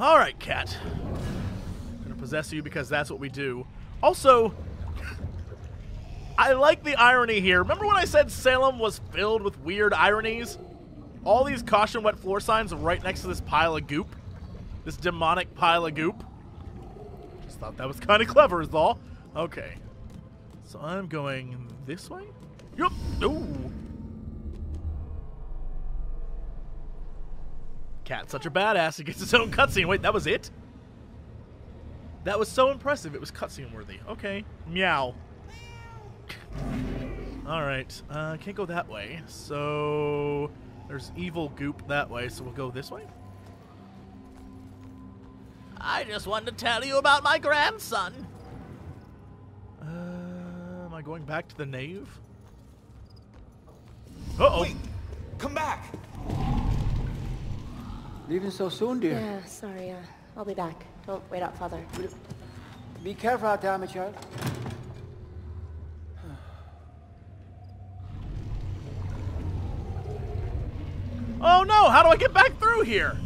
Alright, cat. I'm gonna possess you because that's what we do. Also, I like the irony here. Remember when I said Salem was filled with weird ironies? All these caution wet floor signs right next to this pile of goop. This demonic pile of goop. Just thought that was kind of clever is all. Okay. So I'm going this way? Yup. Ooh. Cat's such a badass. He gets his own cutscene. Wait, that was it? That was so impressive. It was cutscene worthy. Okay. Meow. Alright. Can't go that way. So there's evil goop that way. So we'll go this way. I just wanted to tell you about my grandson. Am I going back to the nave? Uh-oh. Wait, come back. Leaving so soon, dear? Yeah, sorry. I'll be back. Don't wait up, Father. Be careful out there, my child. Oh no! How do I get back through here?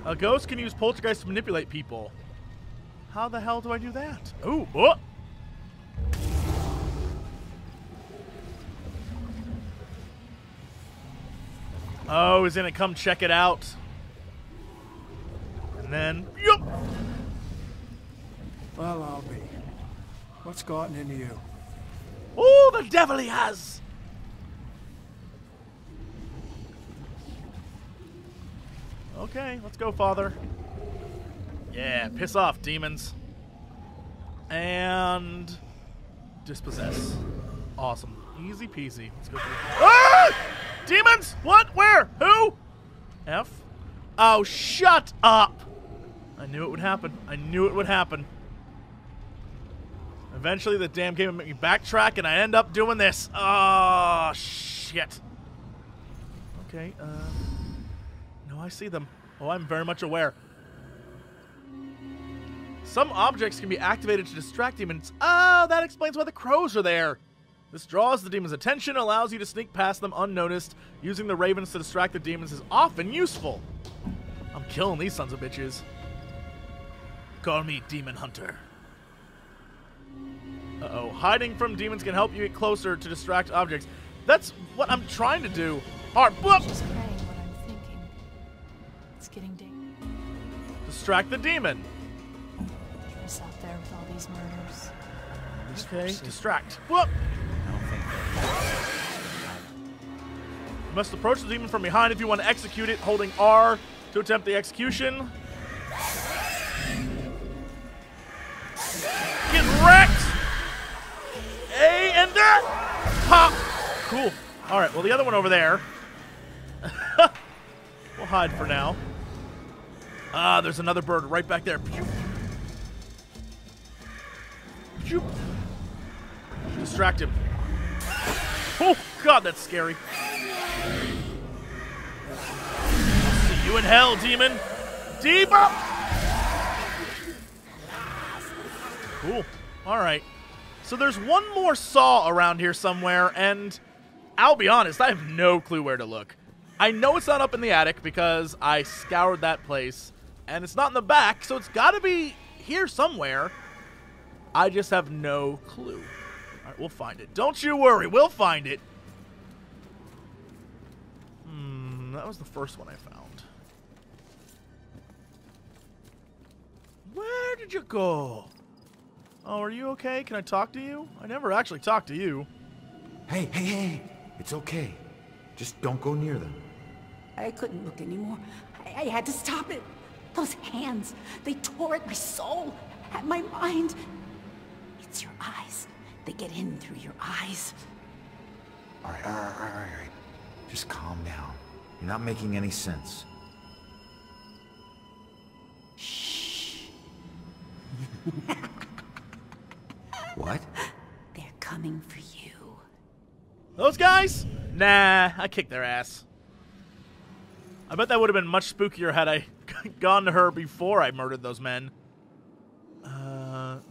A ghost can use poltergeist to manipulate people. How the hell do I do that? Ooh! Oh! Oh, he's gonna come check it out. And then, yup! Well, I'll be. What's gotten into you? Oh, the devil he has! Okay, let's go, Father. Yeah, piss off, demons. And dispossess. Awesome. Easy peasy. Let's go through. Ah! Demons! What? Where? Who? F? Oh, shut up! I knew it would happen. I knew it would happen. Eventually, the damn game would make me backtrack, and I end up doing this. Oh, shit. Okay, no, I see them. Oh, I'm very much aware. Some objects can be activated to distract demons. Oh, that explains why the crows are there. This draws the demon's attention, allows you to sneak past them unnoticed. Using the ravens to distract the demons is often useful. I'm killing these sons of bitches. Call me Demon Hunter. Uh-oh. Hiding from demons can help you get closer to distract objects. That's what I'm trying to do. Alright, boop! Just praying what I'm thinking. It's getting dangerous. Distract the demon. Out there with all these murders. Okay, distract. Whoop! You must approach the demon from behind if you want to execute it, holding R to attempt the execution. Get wrecked! A and pop! Cool. Alright, well, the other one over there. We'll hide for now. Ah, there's another bird right back there. Distract him. Oh, God, that's scary. See you in hell, demon. Deeper! Cool. All right. So there's one more saw around here somewhere, and I'll be honest, I have no clue where to look. I know it's not up in the attic because I scoured that place, and it's not in the back, so it's got to be here somewhere. I just have no clue. All right, we'll find it. Don't you worry, we'll find it. That was the first one I found. Where did you go? Oh, are you okay? Can I talk to you? I never actually talked to you. Hey. It's okay. Just don't go near them. I couldn't look anymore. I had to stop it. Those hands, they tore at my soul, at my mind. It's your eyes. They get in through your eyes. All right. Just calm down. You're not making any sense. Shh. What? They're coming for you. Those guys? Nah, I kicked their ass. I bet that would have been much spookier had I gone to her before I murdered those men.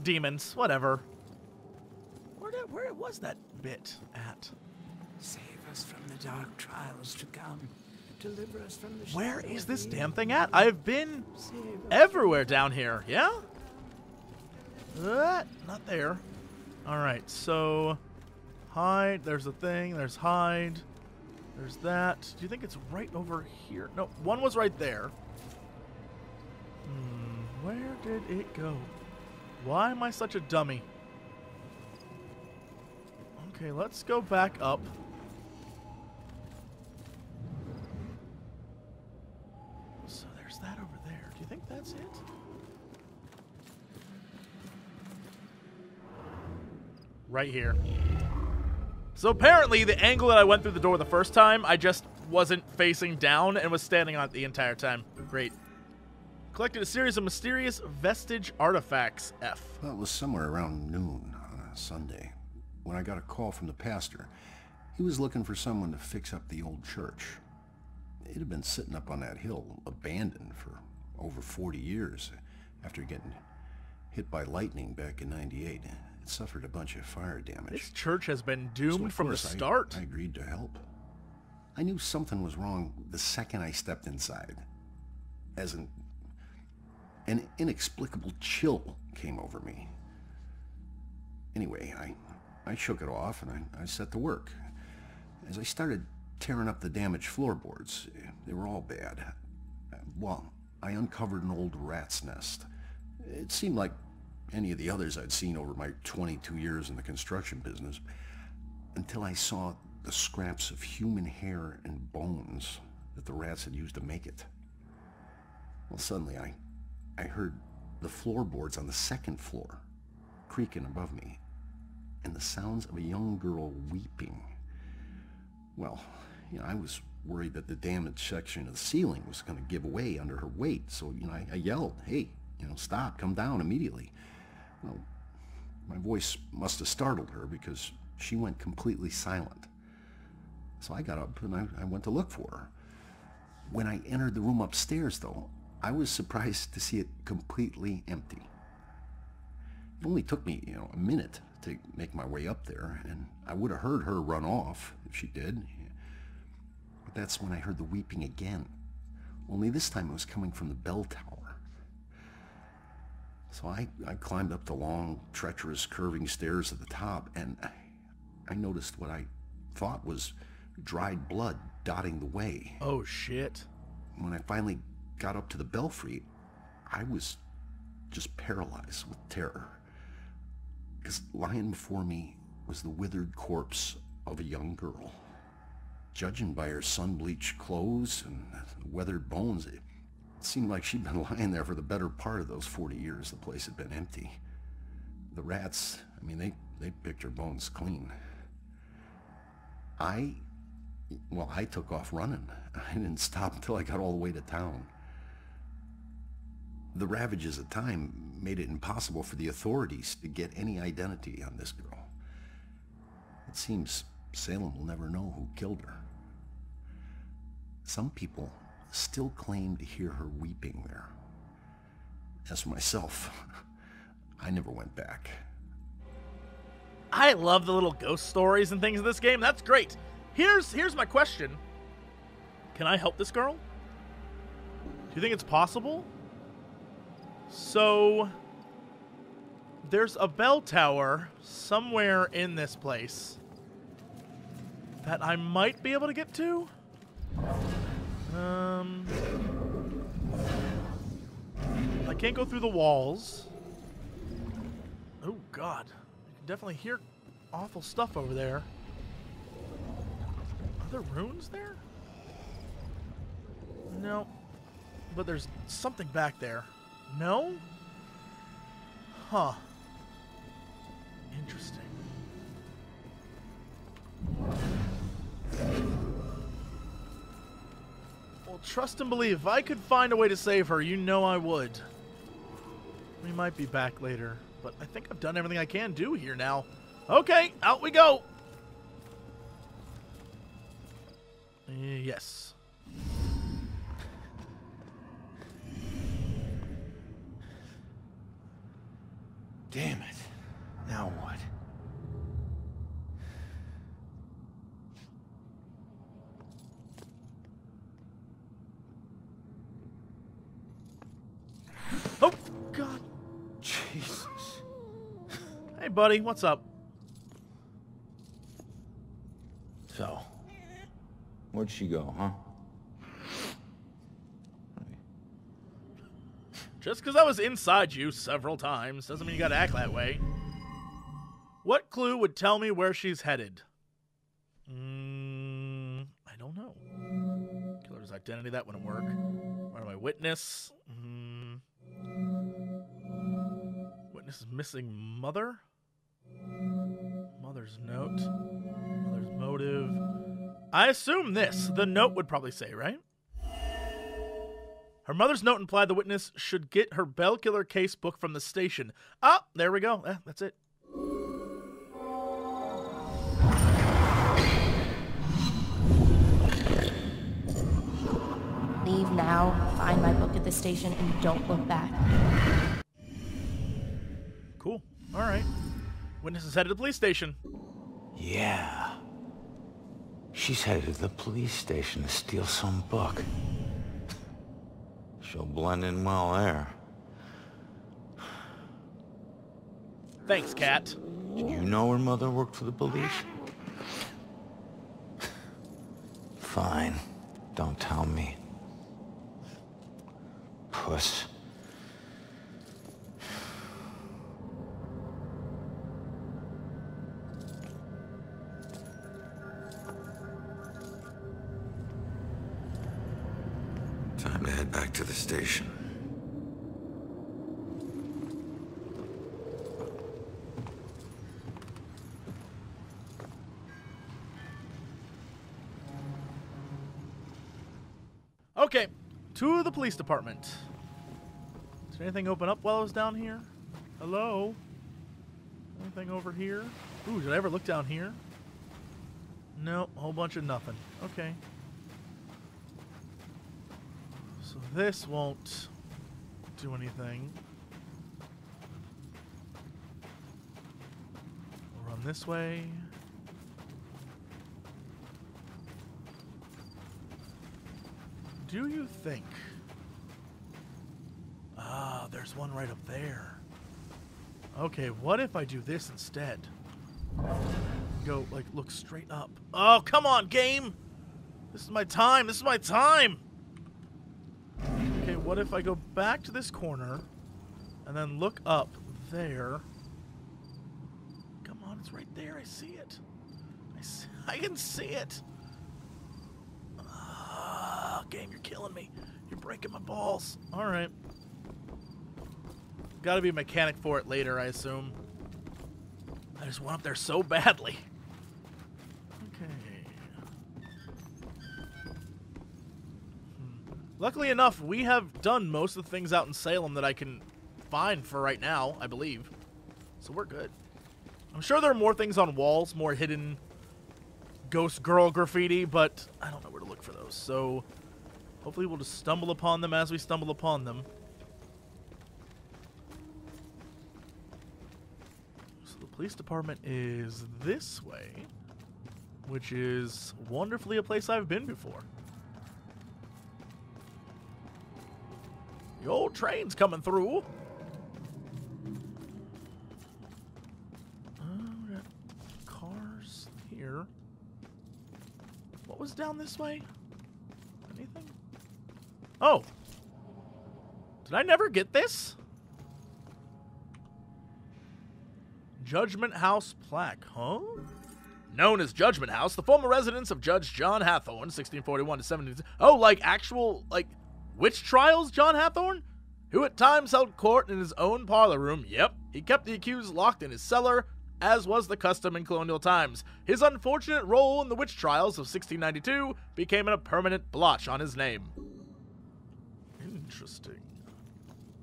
Demons, whatever. Where was that bit at? Save us from the dark trials to come. Deliver us from the Where shadow is of this evil. damn thing at? I've been Save us. everywhere down here. Yeah? Not there. Alright, so... hide. There's a thing. There's hide. There's that. Do you think it's right over here? No, one was right there. Where did it go? Why am I such a dummy? Okay, let's go back up. So there's that over there. Do you think that's it? Right here. So apparently the angle that I went through the door the first time, I just wasn't facing down and was standing on it the entire time. Great. Collected a series of mysterious vestige artifacts, F. Well, it was somewhere around noon on a Sunday when I got a call from the pastor. He was looking for someone to fix up the old church. It had been sitting up on that hill, abandoned for over 40 years after getting hit by lightning back in '98. It suffered a bunch of fire damage. This church has been doomed So, of from the course, start. I agreed to help. I knew something was wrong the second I stepped inside. As an inexplicable chill came over me. Anyway, I shook it off and I set to work. As I started tearing up the damaged floorboards, they were all bad. Well, I uncovered an old rat's nest. It seemed like any of the others I'd seen over my 22 years in the construction business, until I saw the scraps of human hair and bones that the rats had used to make it. Well, suddenly I heard the floorboards on the second floor creaking above me, and the sounds of a young girl weeping. Well, I was worried that the damaged section of the ceiling was going to give away under her weight, so, I yelled, "Hey, stop, come down immediately." Well, my voice must have startled her because she went completely silent. So I got up and I went to look for her. When I entered the room upstairs, though, I was surprised to see it completely empty. It only took me, a minute to make my way up there, and I would have heard her run off if she did. But that's when I heard the weeping again. Only this time it was coming from the bell tower. So I climbed up the long, treacherous, curving stairs at the top, and I noticed what I thought was dried blood dotting the way. Oh, shit. When I finally got up to the belfry, I was just paralyzed with terror. Because lying before me was the withered corpse of a young girl. Judging by her sun-bleached clothes and weathered bones, it seemed like she'd been lying there for the better part of those 40 years the place had been empty. The rats, they picked her bones clean. I took off running. I didn't stop until I got all the way to town. The ravages of time made it impossible for the authorities to get any identity on this girl. It seems Salem will never know who killed her. Some people still claim to hear her weeping there. As for myself, I never went back. I love the little ghost stories and things in this game. That's great. Here's my question. Can I help this girl? Do you think it's possible? So, there's a bell tower somewhere in this place that I might be able to get to. I can't go through the walls. Oh, God. You can definitely hear awful stuff over there. Are there runes there? No. But there's something back there. No? Huh. Interesting. Well, trust and believe. If I could find a way to save her, you know I would. We might be back later, but I think I've done everything I can do here now. Okay, out we go. Yes. Damn it. Now what? Hey, buddy, what's up? So, where'd she go, huh? Just because I was inside you several times doesn't mean you gotta act that way. What clue would tell me where she's headed? I don't know. Killer's identity, that wouldn't work. Where am I? Witness? Witness is missing mother? Mother's note. Mother's motive. I assume this. The note would probably say, right? Her mother's note implied the witness should get her Bell Killer case book from the station. Ah, there we go. That's it. Leave now, find my book at the station, and don't look back. Cool. All right. Witness is headed to the police station. Yeah. She's headed to the police station to steal some book. She'll blend in well there. Thanks, Cat. Did you know her mother worked for the police? Fine. Don't tell me. Puss. Time to head back to the station. Okay, to the police department. Did anything open up while I was down here? Hello? Anything over here? Ooh, did I ever look down here? No, a whole bunch of nothing. Okay. So this won't do anything. We'll run this way. Do you think? Ah, there's one right up there. Okay, what if I do this instead? Go, like, look straight up. Oh, come on, game! This is my time! This is my time! Okay, what if I go back to this corner and then look up there? Come on, it's right there. I see it. I can see it. Game, you're killing me. You're breaking my balls. All right. Got to be a mechanic for it later, I assume. I just went up there so badly. Okay. Luckily enough, we have done most of the things out in Salem that I can find for right now, I believe. So we're good. I'm sure there are more things on walls, more hidden ghost girl graffiti, but I don't know where to look for those. So hopefully we'll just stumble upon them as we stumble upon them. So the police department is this way, which is wonderfully a place I've been before. The old train's coming through. We got cars here. What was down this way? Anything? Oh. Did I never get this? Judgment House plaque, huh? Known as Judgment House, the former residence of Judge John Hathorne, 1641 to 17... Oh, like actual, like, witch trials John Hathorne? Who at times held court in his own parlor room. Yep, he kept the accused locked in his cellar, as was the custom in colonial times. His unfortunate role in the witch trials of 1692 became a permanent blotch on his name. Interesting.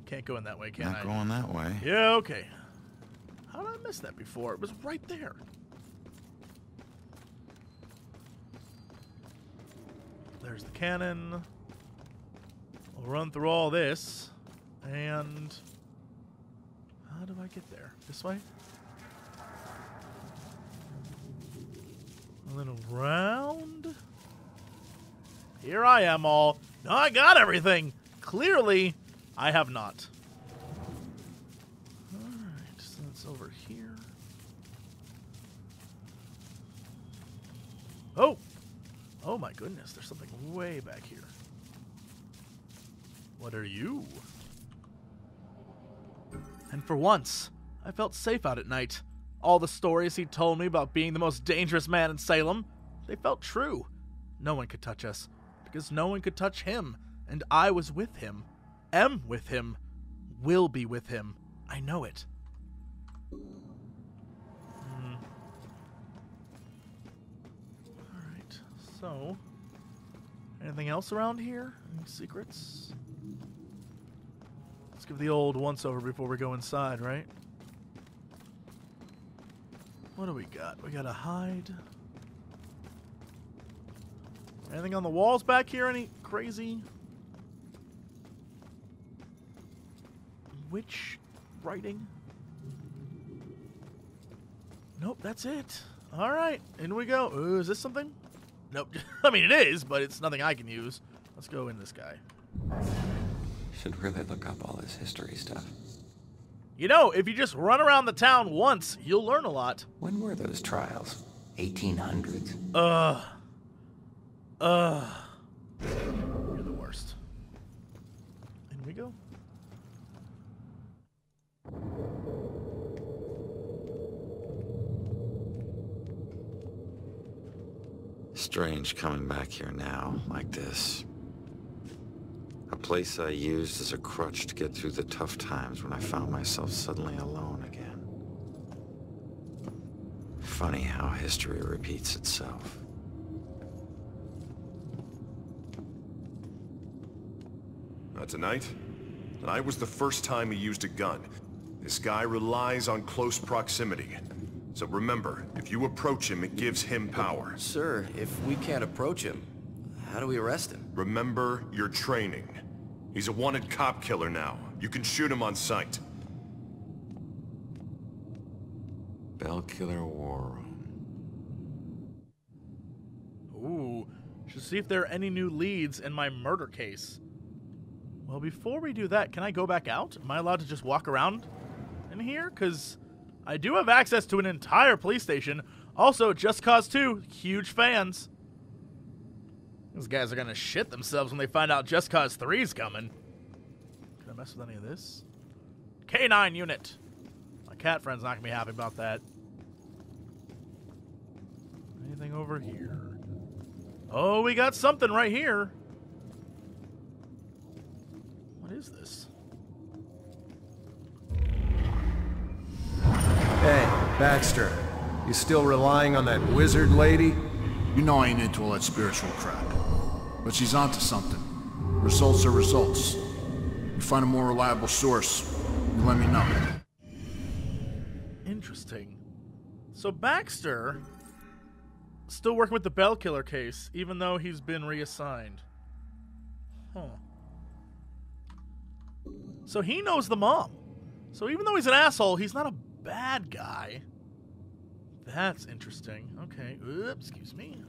Can't go in that way, can I? Not going that way. Yeah, okay. How did I miss that before? It was right there. There's the cannon. We'll run through all this. And how do I get there? This way? And then around? Here I am all. No, I got everything. Clearly, I have not. Alright, so it's over here. Oh! Oh my goodness, there's something way back here. What are you? And for once, I felt safe out at night. All the stories he told me about being the most dangerous man in Salem, they felt true. No one could touch us, because no one could touch him, and I was with him, am with him, will be with him. I know it. Alright, so, anything else around here? Any secrets? Let's give the old once-over before we go inside, right? What do we got? We got a hide. Anything on the walls back here? Any crazy witch writing? Nope, that's it. Alright, in we go. Ooh, is this something? Nope. I mean, it is, but it's nothing I can use. Let's go in this guy. Should really look up all this history stuff. You know, if you just run around the town once, you'll learn a lot. When were those trials? 1800s? You're the worst. In we go. Strange coming back here now, like this. A place I used as a crutch to get through the tough times when I found myself suddenly alone again. Funny how history repeats itself. Tonight? Tonight was the first time he used a gun. This guy relies on close proximity. So remember, if you approach him, it gives him power. Sir, if we can't approach him, how do we arrest him? Remember your training. He's a wanted cop killer now. You can shoot him on sight. Bellkiller War Room. Ooh, should see if there are any new leads in my murder case. Well, before we do that, can I go back out? Am I allowed to just walk around in here? Because I do have access to an entire police station. Also, Just Cause 2, huge fans. These guys are going to shit themselves when they find out Just Cause 3 is coming. Can I mess with any of this? K9 unit. My cat friend's not going to be happy about that. Anything over here? Oh, we got something right here. What is this? Hey, Baxter. You still relying on that wizard lady? You know I ain't into all that spiritual crap. But she's onto something. Results are results. You find a more reliable source, you let me know. Interesting. So Baxter still working with the Bell Killer case, even though he's been reassigned. Huh. So he knows the mom. So even though he's an asshole, he's not a bad guy. That's interesting. Okay. Oops, excuse me.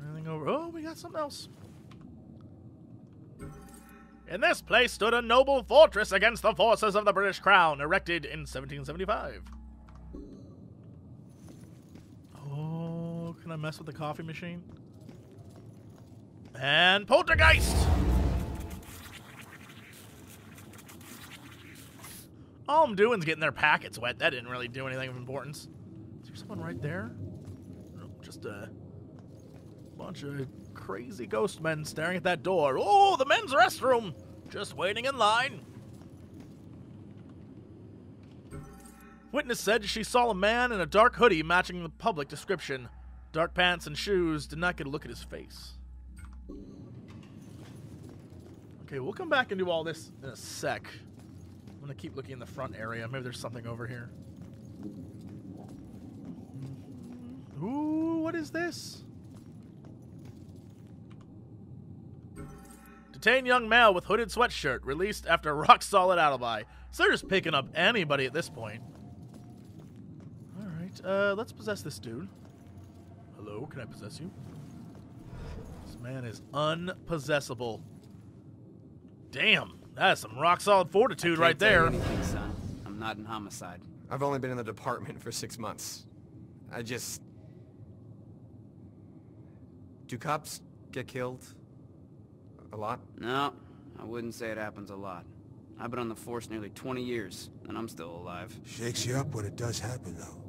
Anything over? Oh, we got something else. In this place stood a noble fortress against the forces of the British Crown, erected in 1775. Oh, can I mess with the coffee machine? And poltergeist! All I'm doing is getting their packets wet. That didn't really do anything of importance. Is there someone right there? Nope, just a bunch of crazy ghost men staring at that door. Oh, the men's restroom! Just waiting in line. Witness said she saw a man in a dark hoodie matching the public description. Dark pants and shoes. Did not get a look at his face. Okay, we'll come back and do all this in a sec. I'm going to keep looking in the front area. Maybe there's something over here. Ooh, what is this? Detain young male with hooded sweatshirt. Released after rock-solid alibi. So they're just picking up anybody at this point. Alright, let's possess this dude. Hello, can I possess you? This man is unpossessable. Damn. That's some rock-solid fortitude right there. Anything, son. I'm not in homicide. I've only been in the department for 6 months. I just Do cops get killed a lot? No, I wouldn't say it happens a lot. I've been on the force nearly 20 years, and I'm still alive. Shakes you up when it does happen, though.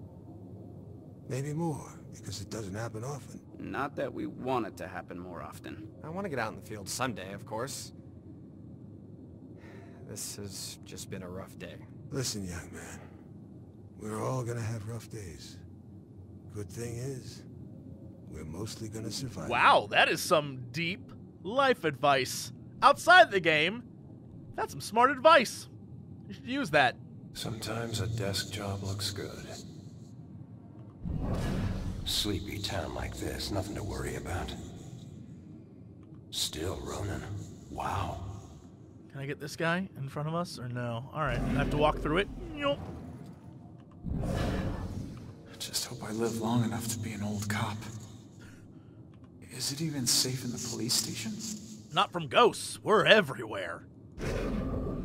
Maybe more, because it doesn't happen often. Not that we want it to happen more often. I want to get out in the field someday, of course. This has just been a rough day. Listen, young man. We're all gonna have rough days. Good thing is, we're mostly gonna survive. Wow, that is some deep life advice. Outside the game, that's some smart advice. You should use that. Sometimes a desk job looks good. Sleepy town like this, nothing to worry about. Still, Ronan. Wow. Can I get this guy in front of us or no? Alright, I have to walk through it. Yup. I just hope I live long enough to be an old cop. Is it even safe in the police station? Not from ghosts. We're everywhere.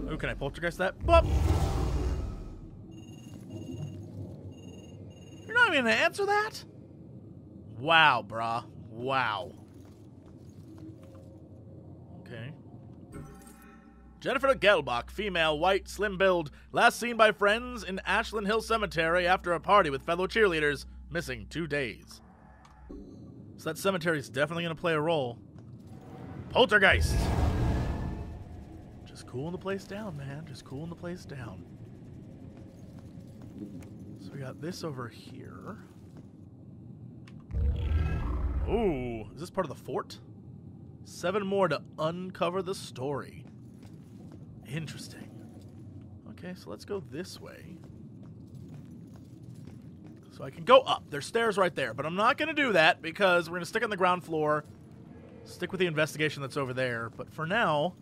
Oh, can I poltergeist that? Boop. You're not even gonna answer that? Wow, brah. Wow. Okay. Jennifer Gelbach, female, white, slim build, last seen by friends in Ashland Hill Cemetery after a party with fellow cheerleaders, missing 2 days. So that cemetery's definitely going to play a role. Poltergeist! Just cooling the place down, man. Just cooling the place down. So we got this over here. Ooh, is this part of the fort? 7 more to uncover the story. Interesting. Okay, so let's go this way. So I can go up. There's stairs right there, but I'm not going to do that because we're going to stick on the ground floor. Stick with the investigation that's over there. But for now...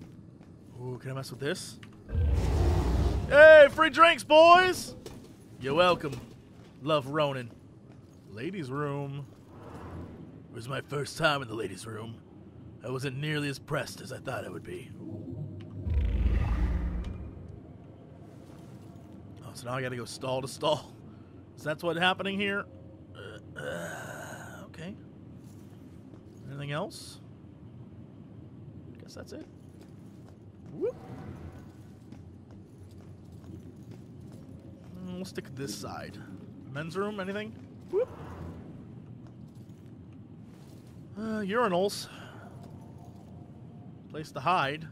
Ooh, can I mess with this? Hey, free drinks, boys! You're welcome. Love Ronan. Ladies' room. It was my first time in the ladies' room. I wasn't nearly as pressed as I thought I would be. Oh, so now I gotta go stall to stall. Is that what's happening here? Okay. Anything else? Guess that's it. Whoop. We'll stick to this side. Men's room, anything? Whoop. Urinals. Place to hide.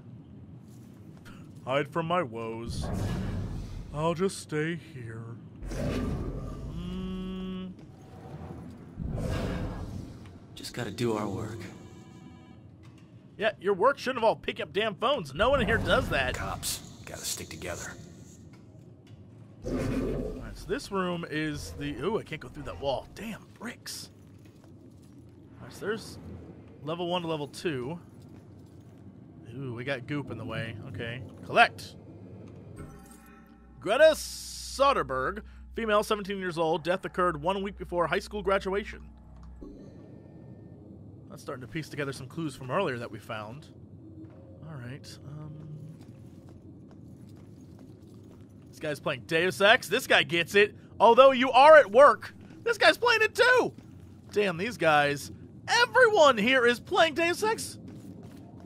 Hide from my woes. I'll just stay here. Just gotta do our work. Yeah, your work shouldn't involve picking up damn phones. No one in here does that. Cops gotta stick together. Alright, so this room is the... Ooh, I can't go through that wall. Damn, bricks. Alright, so there's level 1 to level 2. Ooh, we got goop in the way. Okay. Collect. Greta Soderberg, female, 17 years old. Death occurred 1 week before high school graduation. That's starting to piece together some clues from earlier that we found. Alright. This guy's playing Deus Ex. This guy gets it. Although you are at work, this guy's playing it too. Damn, these guys. Everyone here is playing Deus Ex.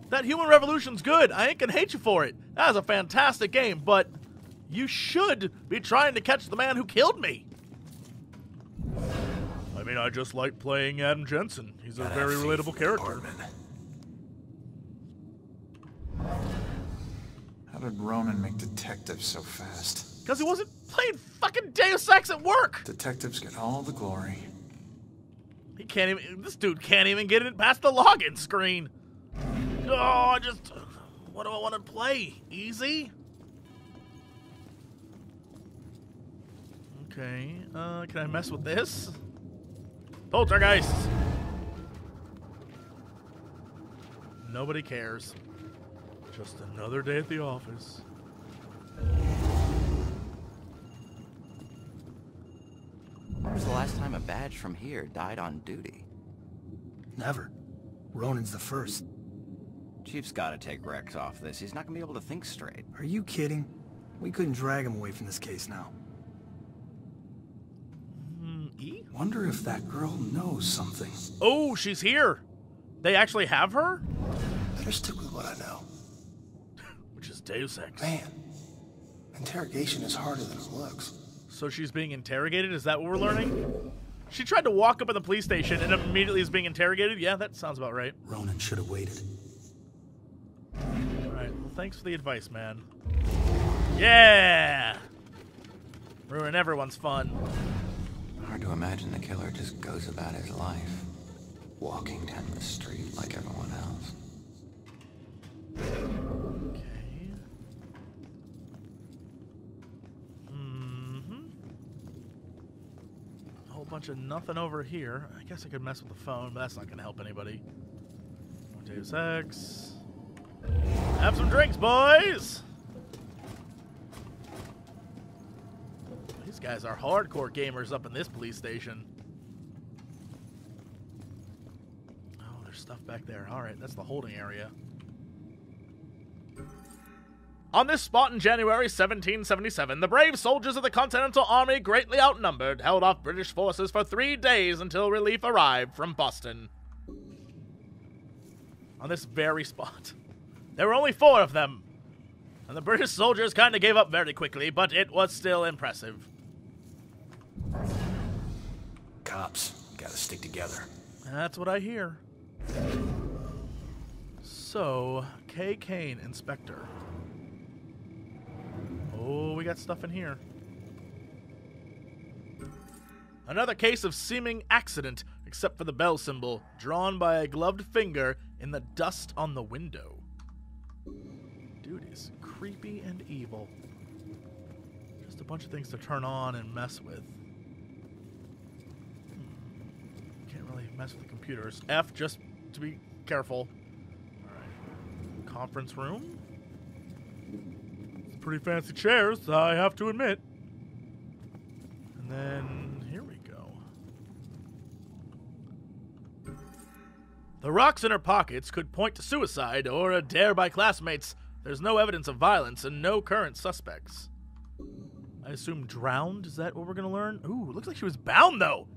That Human Revolution's good. I ain't gonna hate you for it. That is a fantastic game, but you should be trying to catch the man who killed me. I mean, I just like playing Adam Jensen. He's a very relatable character. How did Ronan make detectives so fast? Because he wasn't playing fucking Deus Ex at work. Detectives get all the glory. He can't even... This dude can't even get it past the login screen. Oh, what do I want to play? Easy? Okay, can I mess with this? Poltergeist! Nobody cares. Just another day at the office. When was the last time a badge from here died on duty? Never. Ronan's the first. Chief's gotta take Rex off this. He's not gonna be able to think straight. Are you kidding? We couldn't drag him away from this case now. E? Wonder if that girl knows something. Oh, she's here. They actually have her? Better stick with what I know. Which is Deus Ex. Man, interrogation is harder than it looks. So she's being interrogated? Is that what we're learning? She tried to walk up at the police station and immediately is being interrogated? Yeah, that sounds about right. Ronan should have waited. Alright, well thanks for the advice, man. Yeah! Ruin everyone's fun. Hard to imagine the killer just goes about his life, walking down the street like everyone else. Okay. A whole bunch of nothing over here. I guess I could mess with the phone, but that's not going to help anybody. Deus Ex. Have some drinks, boys! These guys are hardcore gamers up in this police station. Oh, there's stuff back there. Alright, that's the holding area. On this spot in January 1777, the brave soldiers of the Continental Army, greatly outnumbered, held off British forces for 3 days until relief arrived from Boston. On this very spot. There were only 4 of them, and the British soldiers kind of gave up very quickly, but it was still impressive. Cops gotta stick together. That's what I hear. So, K. Kane, Inspector. Oh, we got stuff in here. Another case of seeming accident, except for the bell symbol, drawn by a gloved finger in the dust on the window. Dude is creepy and evil. Just a bunch of things to turn on and mess with. Can't really mess with the computers. F, just to be careful. Alright. Conference room. Pretty fancy chairs, I have to admit. And then, here we go. The rocks in her pockets could point to suicide or a dare by classmates. There's no evidence of violence and no current suspects. I assume drowned? Is that what we're going to learn? Ooh, looks like she was bound, though.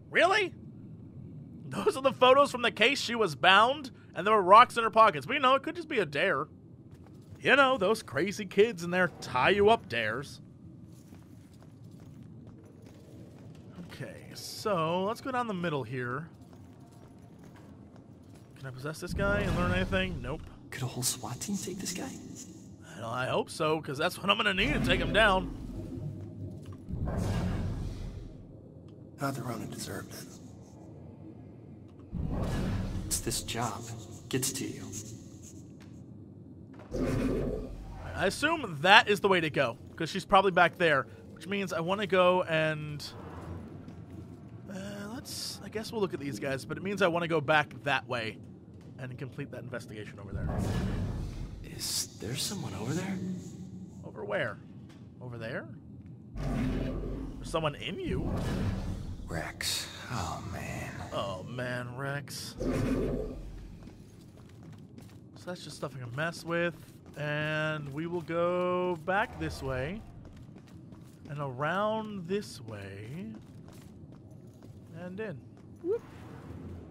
Really? Those are the photos from the case she was bound, and there were rocks in her pockets. But, you know, it could just be a dare. You know, those crazy kids and their tie-you-up dares. Okay, so let's go down the middle here. Can I possess this guy and learn anything? Nope. Could a whole SWAT team take this guy? Well, I hope so, because that's what I'm going to need to take him down. Not that Ronan deserved it. It's this job. Gets to you. I assume that is the way to go, because she's probably back there, which means I want to go and... I guess we'll look at these guys, but it means I want to go back that way and complete that investigation over there. Is there someone over there? Over where? Over there? There's someone in you? Rex. Oh, man. Oh, man, Rex. So that's just stuff I can mess with. And we will go back this way. And around this way. And in. Whoop.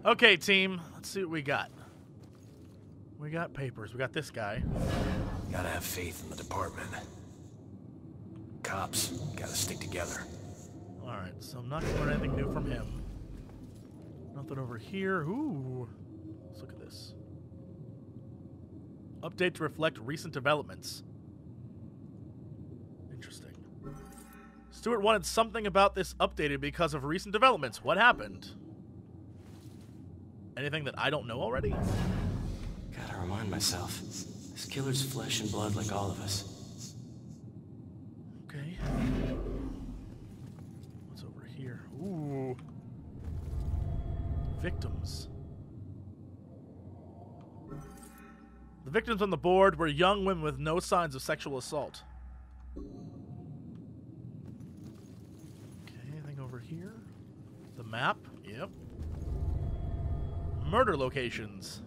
Okay, team. Let's see what we got. We got papers. We got this guy. Gotta have faith in the department. Cops gotta stick together. Alright, so I'm not going to learn anything new from him. Nothing over here. Ooh. Let's look at this. Update to reflect recent developments. Interesting. Stewart wanted something about this updated because of recent developments. What happened? Anything that I don't know already? Gotta remind myself. This killer's flesh and blood like all of us. Okay. What's over here? Ooh. Victims. The victims on the board were young women with no signs of sexual assault. Okay, anything over here? The map? Yep. Murder locations.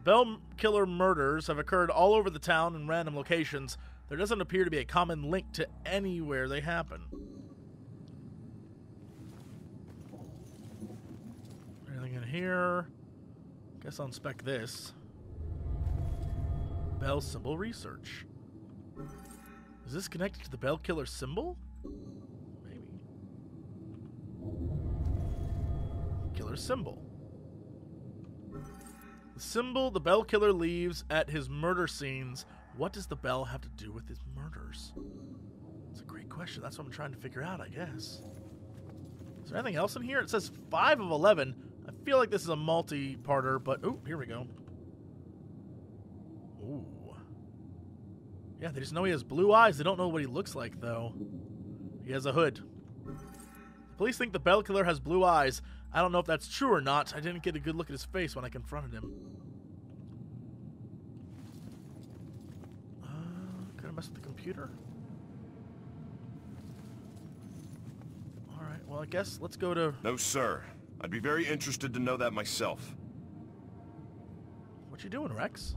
Bell killer murders have occurred all over the town in random locations. There doesn't appear to be a common link to anywhere they happen. Anything in here. Guess I'll inspect this. Bell symbol research. Is this connected to the Bell Killer symbol? Maybe. Killer symbol. The symbol the Bell Killer leaves at his murder scenes. What does the bell have to do with his murders? It's a great question. That's what I'm trying to figure out, I guess. Is there anything else in here? It says 5 of 11. I feel like this is a multi-parter, but... Oh, here we go. Ooh. Yeah, they just know he has blue eyes. They don't know what he looks like, though. He has a hood. The police think the Bell Killer has blue eyes. I don't know if that's true or not. I didn't get a good look at his face when I confronted him. Could I mess with the computer? Alright, well, I guess let's go to... No, sir. I'd be very interested to know that myself. What you doing, Rex?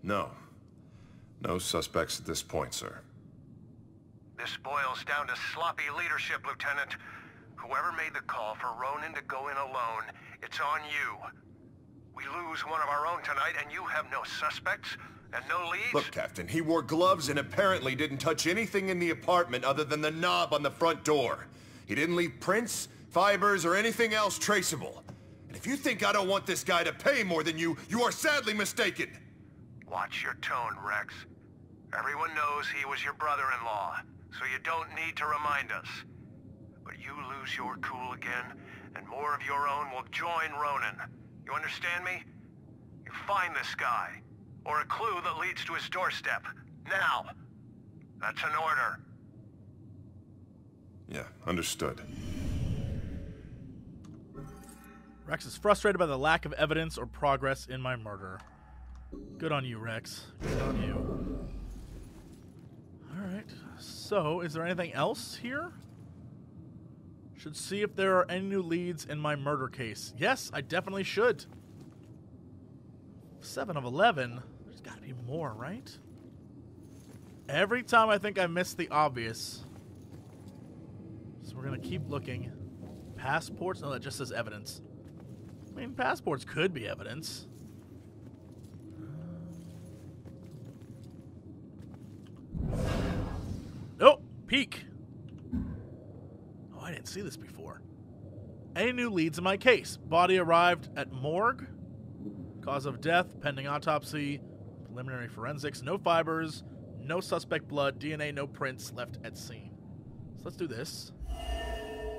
No. No suspects at this point, sir. This boils down to sloppy leadership, Lieutenant. Whoever made the call for Ronan to go in alone, it's on you. We lose one of our own tonight, and you have no suspects and no leads? Look, Captain, he wore gloves and apparently didn't touch anything in the apartment other than the knob on the front door. He didn't leave prints, fibers, or anything else traceable. And if you think I don't want this guy to pay more than you, you are sadly mistaken. Watch your tone, Rex. Everyone knows he was your brother-in-law, so you don't need to remind us. But you lose your cool again, and more of your own will join Ronan. You understand me? You find this guy, or a clue that leads to his doorstep. Now! That's an order. Yeah, understood. Rex is frustrated by the lack of evidence or progress in my murder. Good on you, Rex. Good on you. Alright, so is there anything else here? Should see if there are any new leads in my murder case. Yes, I definitely should. 7 of 11. There's got to be more, right? Every time I think I missed the obvious. So we're going to keep looking. Passports? No, that just says evidence. I mean, passports could be evidence. Oh, peek. Oh, I didn't see this before. Any new leads in my case? Body arrived at morgue. Cause of death, pending autopsy, preliminary forensics, no fibers, no suspect blood, DNA, no prints left at scene. So let's do this.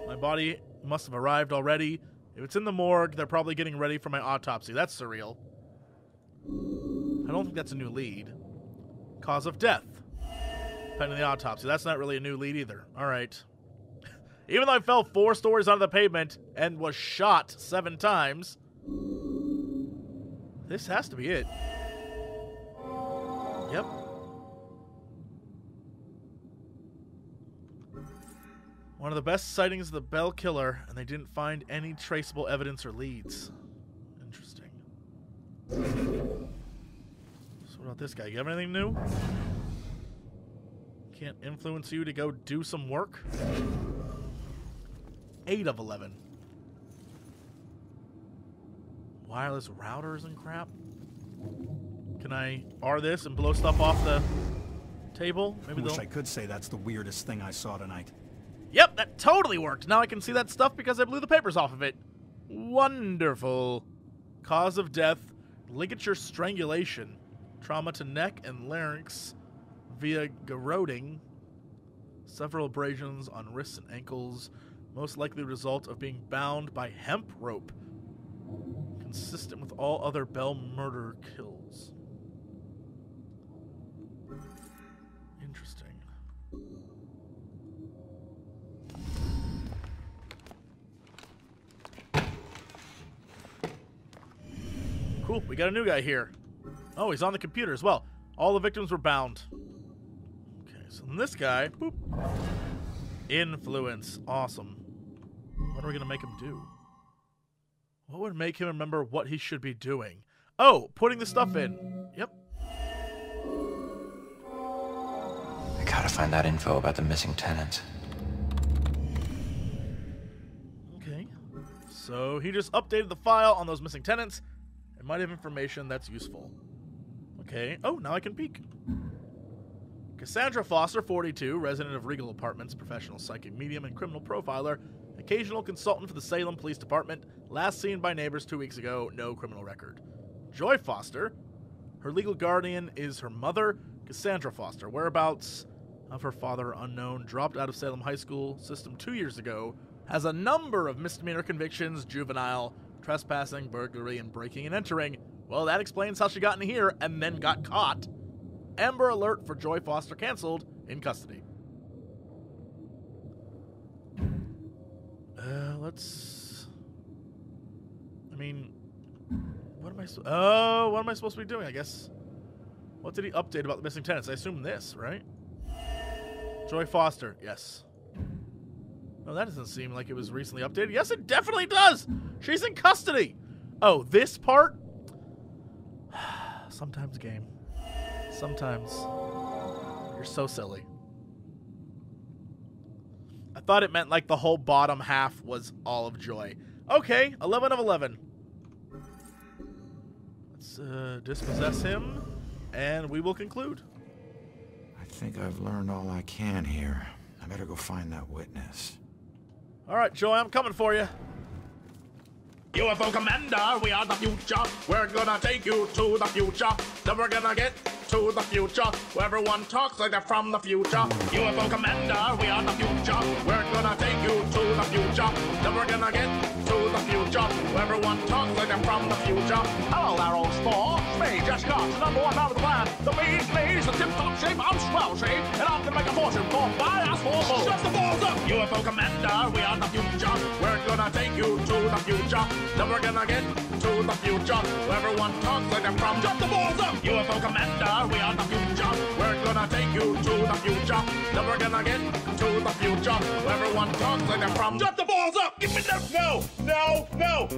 My body must have arrived already. If it's in the morgue, they're probably getting ready for my autopsy. That's surreal. I don't think that's a new lead. Cause of death, pending the autopsy. That's not really a new lead either. All right. Even though I fell 4 stories onto the pavement and was shot 7 times, this has to be it. Yep. One of the best sightings of the Bell Killer, and they didn't find any traceable evidence or leads. Interesting. So what about this guy? You have anything new? Can't influence you to go do some work? 8 of 11. Wireless routers and crap. Can I R this and blow stuff off the table? Maybe I wish I could say that's the weirdest thing I saw tonight. Yep, that totally worked. Now I can see that stuff because I blew the papers off of it. Wonderful. Cause of death, ligature strangulation. Trauma to neck and larynx via garroting. Several abrasions on wrists and ankles. Most likely the result of being bound by hemp rope. Consistent with all other Bell murder kills. Interesting. Cool, we got a new guy here. Oh, he's on the computer as well. All the victims were bound. Okay, so then this guy, boop. Influence, awesome. What are we gonna make him do? What would make him remember what he should be doing? Oh, putting the stuff in. Yep. I gotta find that info about the missing tenant. So he just updated the file on those missing tenants and might have information that's useful. Okay. Oh, now I can peek. Cassandra Foster, 42, resident of Regal Apartments, professional psychic medium and criminal profiler, occasional consultant for the Salem Police Department, last seen by neighbors 2 weeks ago, no criminal record. Joy Foster, her legal guardian is her mother, Cassandra Foster. Whereabouts of her father unknown, dropped out of Salem High School system 2 years ago, has a number of misdemeanor convictions, juvenile, trespassing, burglary, and breaking and entering. Well, that explains how she got in here and then got caught. Amber Alert for Joy Foster canceled, in custody. Let's... I mean... What am I supposed to be doing, I guess? What did he update about the missing tenants? I assume this, right? Joy Foster, yes. No, that doesn't seem like it was recently updated. Yes, it definitely does! She's in custody! Oh, this part? Sometimes, game. Sometimes. You're so silly. I thought it meant like the whole bottom half was all of Joy. Okay, 11 of 11. Let's dispossess him, and we will conclude. I think I've learned all I can here. I better go find that witness. All right, Joy, I'm coming for you. UFO Commander, we are the future. We're gonna take you to the future. Then we're gonna get to the future, where everyone talks like they're from the future. UFO Commander, we are the future. We're gonna take you to the future. Then we're gonna get to the future, where everyone talks like they're from the future. Hello there, old spore. Me, Jess Cox, #1 out of the land. The bee's knees, the tip-top shape, I'm swell shape, and I'm gonna make a fortune for my ass for food. Shut the balls up! UFO Commander, we are the future. We're gonna take you to the future. Then we're gonna get to the future, where everyone talks like they're from. Shut the balls up! UFO Commander, we are the future. We're gonna take you to the future. Then we're gonna get to the future, where everyone talks like they're from. Shut the balls up! Give me that! No! No! No!